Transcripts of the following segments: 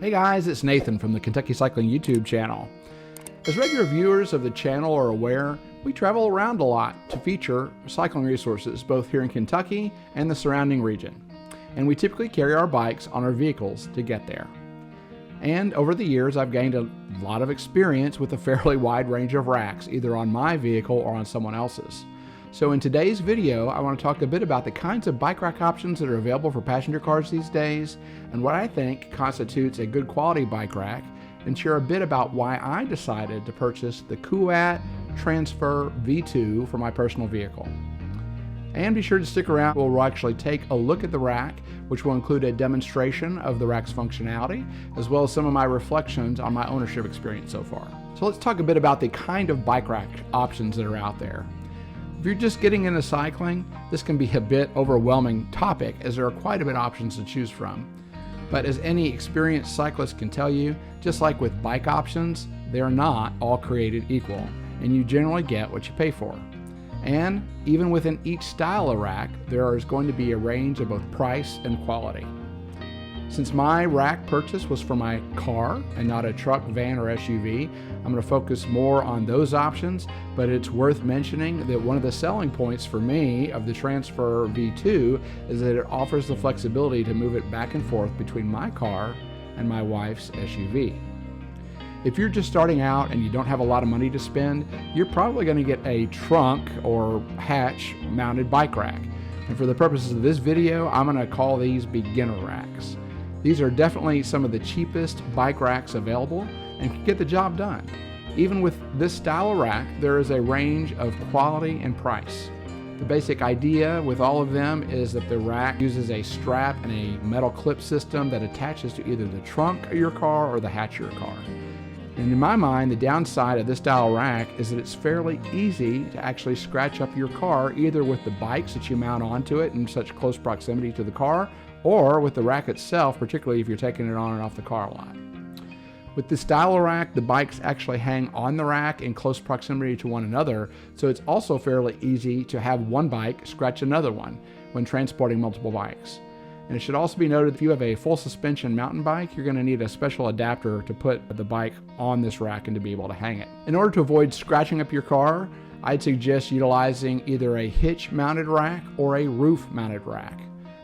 Hey guys, it's Nathan from the Kentucky Cycling YouTube channel. As regular viewers of the channel are aware, we travel around a lot to feature cycling resources both here in Kentucky and the surrounding region. And we typically carry our bikes on our vehicles to get there. And over the years, I've gained a lot of experience with a fairly wide range of racks, either on my vehicle or on someone else's. So in today's video, I want to talk a bit about the kinds of bike rack options that are available for passenger cars these days, and what I think constitutes a good quality bike rack, and share a bit about why I decided to purchase the Kuat Transfer V2 for my personal vehicle. And be sure to stick around, we'll actually take a look at the rack, which will include a demonstration of the rack's functionality, as well as some of my reflections on my ownership experience so far. So let's talk a bit about the kind of bike rack options that are out there. If you're just getting into cycling, this can be a bit overwhelming topic as there are quite a bit of options to choose from. But as any experienced cyclist can tell you, just like with bike options, they're not all created equal, and you generally get what you pay for. And even within each style of rack, there is going to be a range of both price and quality. Since my rack purchase was for my car and not a truck, van, or SUV, I'm going to focus more on those options, but it's worth mentioning that one of the selling points for me of the Transfer V2 is that it offers the flexibility to move it back and forth between my car and my wife's SUV. If you're just starting out and you don't have a lot of money to spend, you're probably going to get a trunk or hatch mounted bike rack. And for the purposes of this video, I'm going to call these beginner racks. These are definitely some of the cheapest bike racks available and can get the job done. Even with this style of rack, there is a range of quality and price. The basic idea with all of them is that the rack uses a strap and a metal clip system that attaches to either the trunk of your car or the hatch of your car. And in my mind, the downside of this style rack is that it's fairly easy to actually scratch up your car, either with the bikes that you mount onto it in such close proximity to the car, or with the rack itself, particularly if you're taking it on and off the car a lot. With this style of rack, the bikes actually hang on the rack in close proximity to one another, so it's also fairly easy to have one bike scratch another one when transporting multiple bikes. And it should also be noted, if you have a full suspension mountain bike, you're going to need a special adapter to put the bike on this rack and to be able to hang it. In order to avoid scratching up your car, I'd suggest utilizing either a hitch-mounted rack or a roof-mounted rack.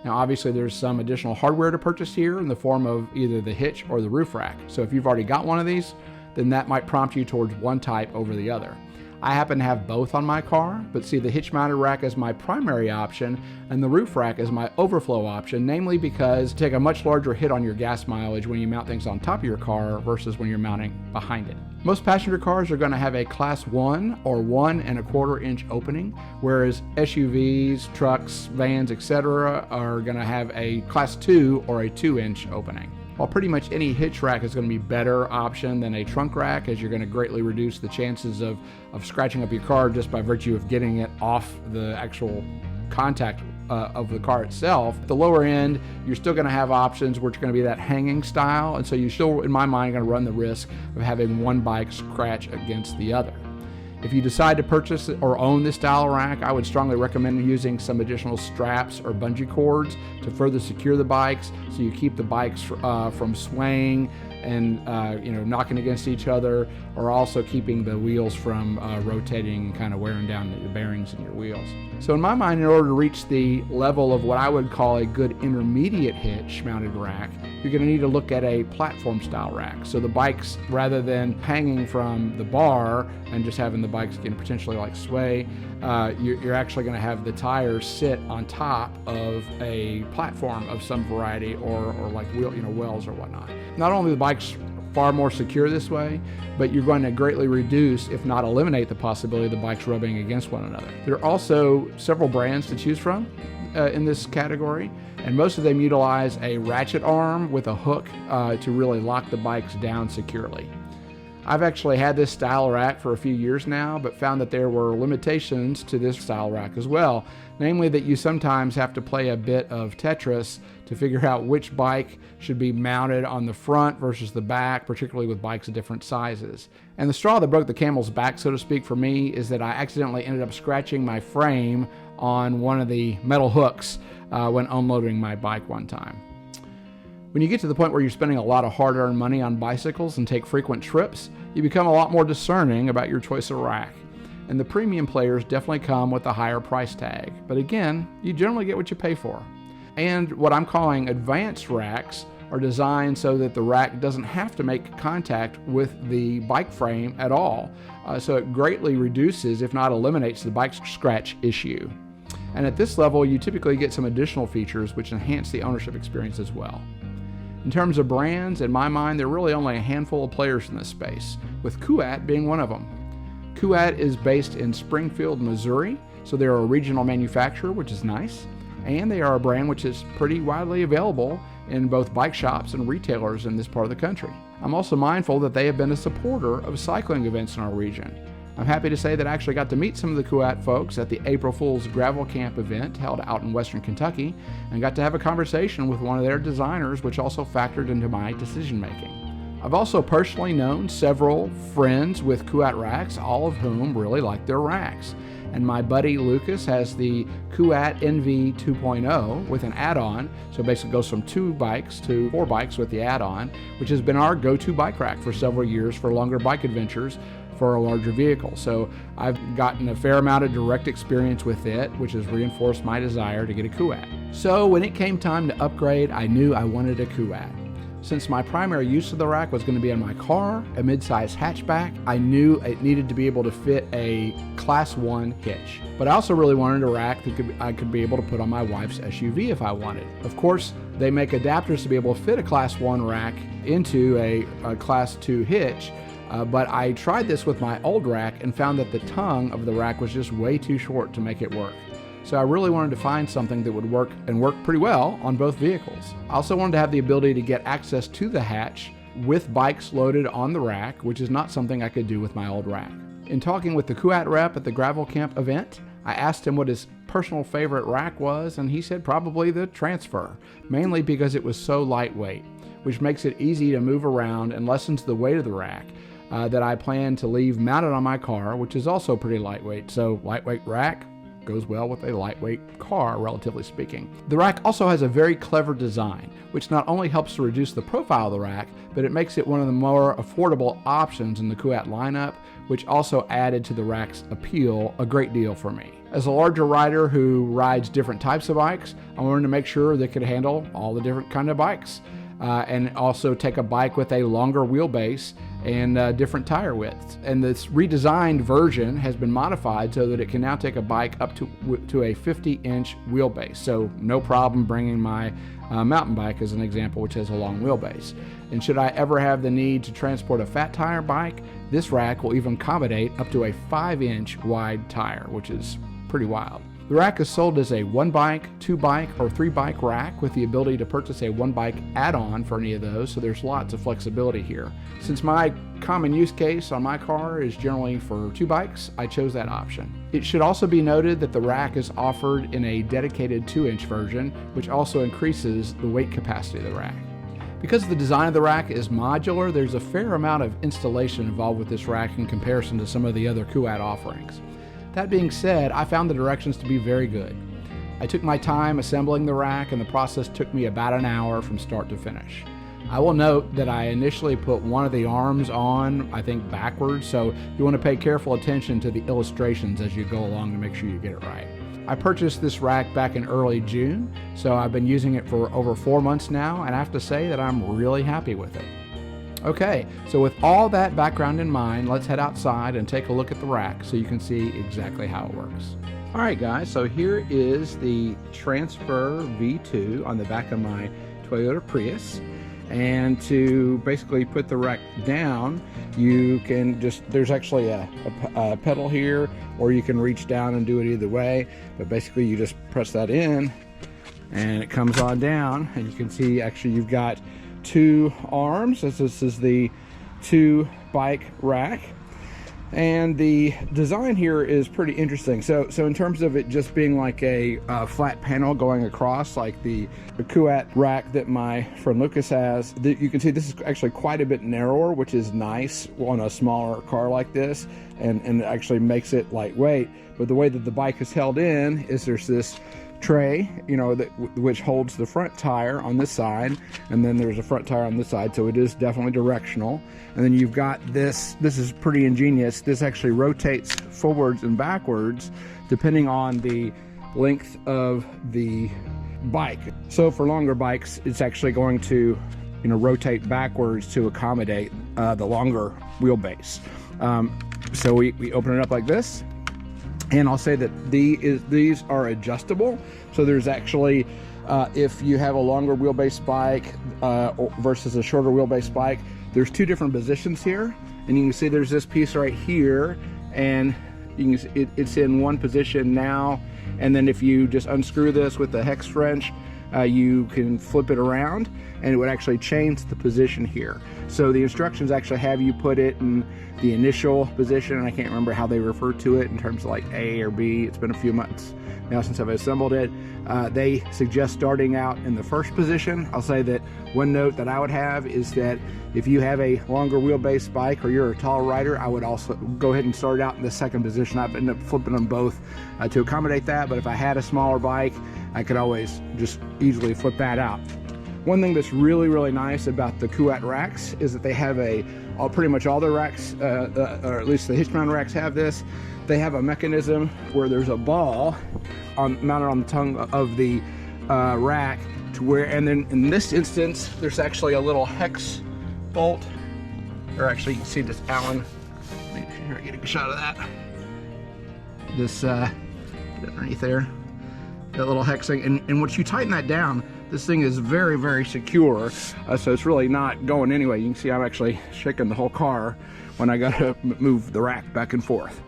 Now obviously there's some additional hardware to purchase here in the form of either the hitch or the roof rack. So if you've already got one of these, then that might prompt you towards one type over the other. I happen to have both on my car, but see the hitch-mounted rack as my primary option and the roof rack as my overflow option, namely because you take a much larger hit on your gas mileage when you mount things on top of your car versus when you're mounting behind it. Most passenger cars are going to have a Class 1 or 1 1/4 inch opening, whereas SUVs, trucks, vans, etc. are going to have a Class 2 or a 2-inch opening. While pretty much any hitch rack is going to be a better option than a trunk rack, as you're going to greatly reduce the chances of scratching up your car just by virtue of getting it off the actual contact of the car itself. At the lower end, you're still going to have options which are going to be that hanging style, and so you still, in my mind, going to run the risk of having one bike scratch against the other. If you decide to purchase or own this style rack, I would strongly recommend using some additional straps or bungee cords to further secure the bikes so you keep the bikes from swaying and knocking against each other, or also keeping the wheels from rotating and kind of wearing down the bearings in your wheels. So in my mind, in order to reach the level of what I would call a good intermediate hitch mounted rack, you're going to need to look at a platform style rack. So the bikes, rather than hanging from the bar and just having the bikes potentially like sway, you're actually going to have the tires sit on top of a platform of some variety, or like wells or whatnot. Not only the bikes far more secure this way, but you're going to greatly reduce, if not eliminate, the possibility of the bikes rubbing against one another. There are also several brands to choose from in this category, and most of them utilize a ratchet arm with a hook to really lock the bikes down securely. I've actually had this style rack for a few years now, but found that there were limitations to this style rack as well, namely that you sometimes have to play a bit of Tetris to figure out which bike should be mounted on the front versus the back, particularly with bikes of different sizes. And the straw that broke the camel's back, so to speak, for me, is that I accidentally ended up scratching my frame on one of the metal hooks when unloading my bike one time. When you get to the point where you're spending a lot of hard-earned money on bicycles and take frequent trips, you become a lot more discerning about your choice of rack. And the premium players definitely come with a higher price tag. But again, you generally get what you pay for. And what I'm calling advanced racks are designed so that the rack doesn't have to make contact with the bike frame at all. So it greatly reduces, if not eliminates, the bike scratch issue. And at this level, you typically get some additional features which enhance the ownership experience as well. In terms of brands, in my mind, there are really only a handful of players in this space, with Kuat being one of them. Kuat is based in Springfield, Missouri, so they're a regional manufacturer, which is nice, and they are a brand which is pretty widely available in both bike shops and retailers in this part of the country. I'm also mindful that they have been a supporter of cycling events in our region. I'm happy to say that I actually got to meet some of the Kuat folks at the April Fool's Gravel Camp event held out in Western Kentucky, and got to have a conversation with one of their designers, which also factored into my decision making. I've also personally known several friends with Kuat racks, all of whom really like their racks. And my buddy Lucas has the Kuat NV 2.0 with an add-on, so it basically goes from 2 bikes to 4 bikes with the add-on, which has been our go-to bike rack for several years for longer bike adventures for a larger vehicle. So I've gotten a fair amount of direct experience with it, which has reinforced my desire to get a Kuat. So when it came time to upgrade, I knew I wanted a Kuat. Since my primary use of the rack was going to be in my car, a mid-size hatchback, I knew it needed to be able to fit a Class 1 hitch. But I also really wanted a rack that I could be able to put on my wife's SUV if I wanted. Of course, they make adapters to be able to fit a Class 1 rack into a Class 2 hitch, but I tried this with my old rack and found that the tongue of the rack was just way too short to make it work. So I really wanted to find something that would work and work pretty well on both vehicles. I also wanted to have the ability to get access to the hatch with bikes loaded on the rack, which is not something I could do with my old rack. In talking with the Kuat rep at the Gravel Camp event, I asked him what his personal favorite rack was, and he said probably the Transfer, mainly because it was so lightweight, which makes it easy to move around and lessens the weight of the rack that I plan to leave mounted on my car, which is also pretty lightweight. So lightweight rack goes well with a lightweight car, relatively speaking. The rack also has a very clever design, which not only helps to reduce the profile of the rack, but it makes it one of the more affordable options in the Kuat lineup, which also added to the rack's appeal a great deal for me. As a larger rider who rides different types of bikes, I wanted to make sure they could handle all the different kind of bikes, and also take a bike with a longer wheelbase and different tire widths. And this redesigned version has been modified so that it can now take a bike up to a 50-inch wheelbase. So no problem bringing my mountain bike as an example, which has a long wheelbase. And should I ever have the need to transport a fat tire bike, this rack will even accommodate up to a 5-inch wide tire, which is pretty wild. The rack is sold as a 1-bike, 2-bike, or 3-bike rack with the ability to purchase a 1-bike add-on for any of those, so there's lots of flexibility here. Since my common use case on my car is generally for 2 bikes, I chose that option. It should also be noted that the rack is offered in a dedicated 2-inch version, which also increases the weight capacity of the rack. Because the design of the rack is modular, there's a fair amount of installation involved with this rack in comparison to some of the other Kuat offerings. That being said, I found the directions to be very good. I took my time assembling the rack, and the process took me about an hour from start to finish. I will note that I initially put one of the arms on, I think, backwards, so you want to pay careful attention to the illustrations as you go along to make sure you get it right. I purchased this rack back in early June, so I've been using it for over 4 months now, and I have to say that I'm really happy with it. Okay, so with all that background in mind, let's head outside and take a look at the rack so you can see exactly how it works. All right, guys, so here is the Transfer V2 on the back of my Toyota Prius. And to basically put the rack down, you can there's actually a pedal here, or you can reach down and do it either way. But basically you just press that in and it comes on down, and you can see actually you've got 2 arms, as this is the 2-bike rack. And the design here is pretty interesting. So in terms of it just being like a flat panel going across, like the Kuat rack that my friend Lucas has, you can see this is actually quite a bit narrower, which is nice on a smaller car like this, and it actually makes it lightweight. But the way that the bike is held in is there's this tray, you know, which holds the front tire on this side, and then there's a front tire on this side, so it is definitely directional. And then you've got this is pretty ingenious. This actually rotates forwards and backwards depending on the length of the bike. So for longer bikes, it's actually going to, you know, rotate backwards to accommodate the longer wheelbase. So we open it up like this, and I'll say that these are adjustable. So there's actually, if you have a longer wheelbase bike versus a shorter wheelbase bike, there's two different positions here, and you can see there's this piece right here, and you can, it's in one position now, and then if you just unscrew this with the hex wrench, you can flip it around and it would actually change the position here. So the instructions actually have you put it in the initial position, and I can't remember how they refer to it in terms of like A or B. It's been a few months now since I've assembled it. They suggest starting out in the first position. I'll say that one note that I would have is that if you have a longer wheelbase bike or you're a tall rider, I would also go ahead and start out in the second position. I've ended up flipping them both to accommodate that, but if I had a smaller bike, I could always just easily flip that out. One thing that's really, really nice about the Kuat racks is that they have pretty much all their racks, or at least the Hitch-Mounted racks have this. They have a mechanism where there's a ball mounted on the tongue of the rack, to where, and then in this instance, there's actually a little hex bolt, or actually you can see this Allen. Make sure I get a shot of that. This underneath there, that little hex thing, and once you tighten that down, this thing is very, very secure, so it's really not going anyway. You can see I'm actually shaking the whole car when I gotta move the rack back and forth.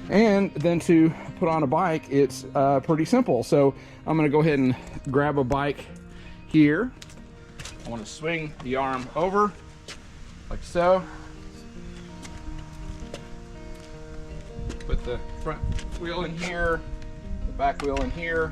And then to put on a bike, it's pretty simple. So I'm gonna go ahead and grab a bike here. I wanna swing the arm over, like so. Put the front wheel in here, the back wheel in here.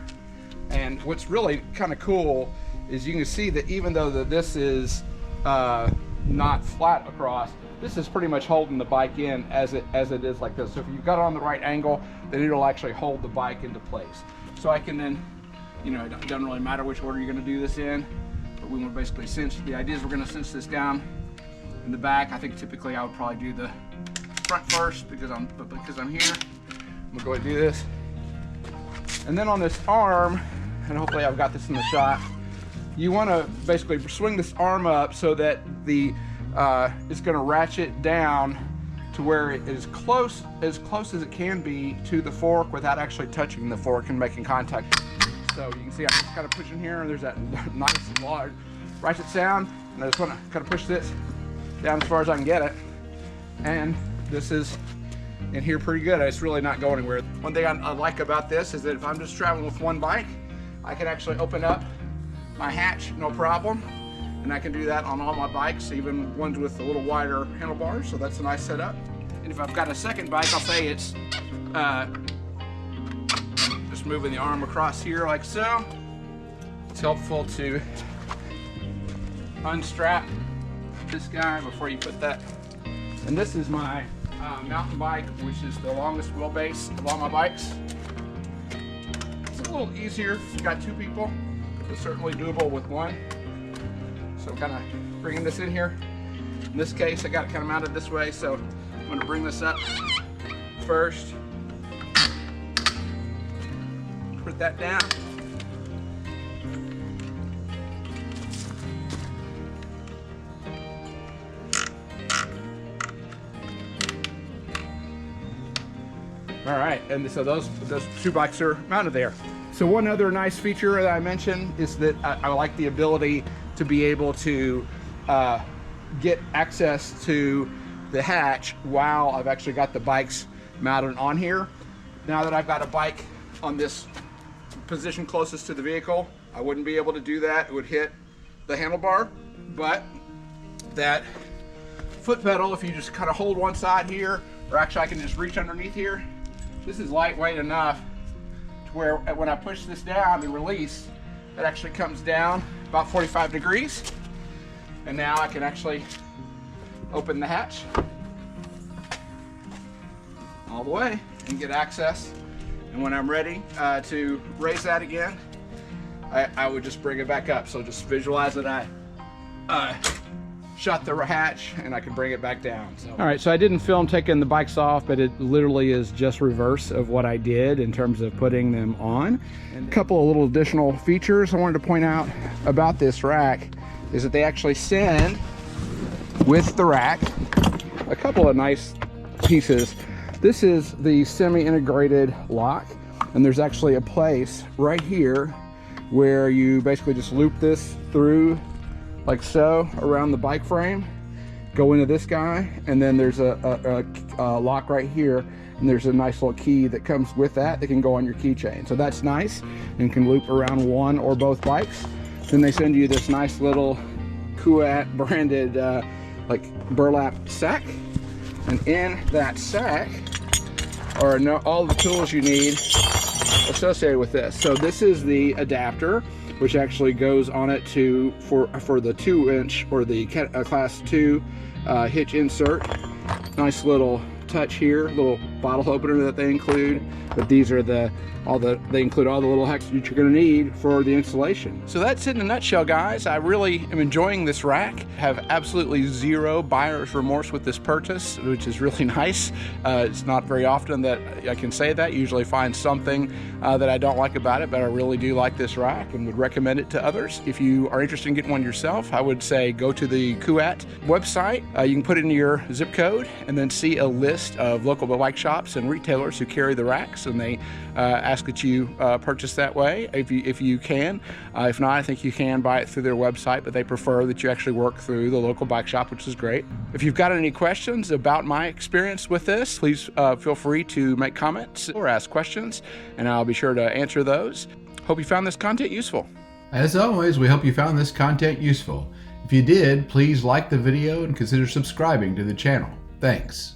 And what's really kind of cool is you can see that even though this is not flat across, this is pretty much holding the bike in as it is like this. So if you've got it on the right angle, then it'll actually hold the bike into place. So I can then, you know, it doesn't really matter which order you're going to do this in, but we want to basically cinch. The idea is we're going to cinch this down in the back. I think typically I would probably do the front first because I'm here. I'm going to go ahead and do this. And then on this arm, and hopefully I've got this in the shot, you want to basically swing this arm up so that it's going to ratchet down to where it is close as it can be to the fork without actually touching the fork and making contact. So you can see I'm just kind of pushing here, and there's that nice large ratchet sound, and I just want to kind of push this down as far as I can get it, and this is in here pretty good. It's really not going anywhere. One thing I like about this is that if I'm just traveling with one bike, I can actually open up my hatch, no problem. And I can do that on all my bikes, even ones with a little wider handlebars, so that's a nice setup. And if I've got a second bike, I'll say it's just moving the arm across here like so. It's helpful to unstrap this guy before you put that. And this is my mountain bike, which is the longest wheelbase of all my bikes. It's a little easier if you've got two people. It's certainly doable with one. So I'm kind of bringing this in here. In this case, I got it kind of mounted this way, so I'm going to bring this up first. Put that down. All right, and so those two bikes are mounted there. So one other nice feature that I mentioned is that I like the ability to be able to get access to the hatch while I've actually got the bikes mounted on here. Now that I've got a bike on this position closest to the vehicle, I wouldn't be able to do that. It would hit the handlebar, but that foot pedal, if you just kind of hold one side here, or actually I can just reach underneath here, this is lightweight enough to where when I push this down and release, it actually comes down about 45 degrees. And now I can actually open the hatch all the way and get access. And when I'm ready to raise that again, I would just bring it back up. So just visualize that I shut the hatch and I can bring it back down. So. All right, so I didn't film taking the bikes off, but it literally is just reverse of what I did in terms of putting them on. And a couple of little additional features I wanted to point out about this rack is that they actually send with the rack a couple of nice pieces. This is the semi-integrated lock, and there's actually a place right here where you basically just loop this through like so around the bike frame, go into this guy, and then there's a lock right here, and there's a nice little key that comes with that can go on your keychain. So that's nice and can loop around one or both bikes. Then they send you this nice little Kuat branded like burlap sack, and in that sack are all the tools you need associated with this. So this is the adapter, which actually goes on it for the 2-inch or the class 2 hitch insert. Nice little touch here, little bottle opener that they include. But these are they include all the little hacks that you're going to need for the installation. So that's it in a nutshell, guys. I really am enjoying this rack. Have absolutely zero buyer's remorse with this purchase, which is really nice. It's not very often that I can say that. Usually find something that I don't like about it, but I really do like this rack and would recommend it to others. If you are interested in getting one yourself, I would say go to the Kuat website. You can put in your zip code and then see a list of local bike shops and retailers who carry the racks, and they ask that you purchase that way if you can. If not, I think you can buy it through their website, but they prefer that you actually work through the local bike shop, which is great. If you've got any questions about my experience with this, please feel free to make comments or ask questions, and I'll be sure to answer those. Hope you found this content useful. As always, we hope you found this content useful. If you did, please like the video and consider subscribing to the channel. Thanks.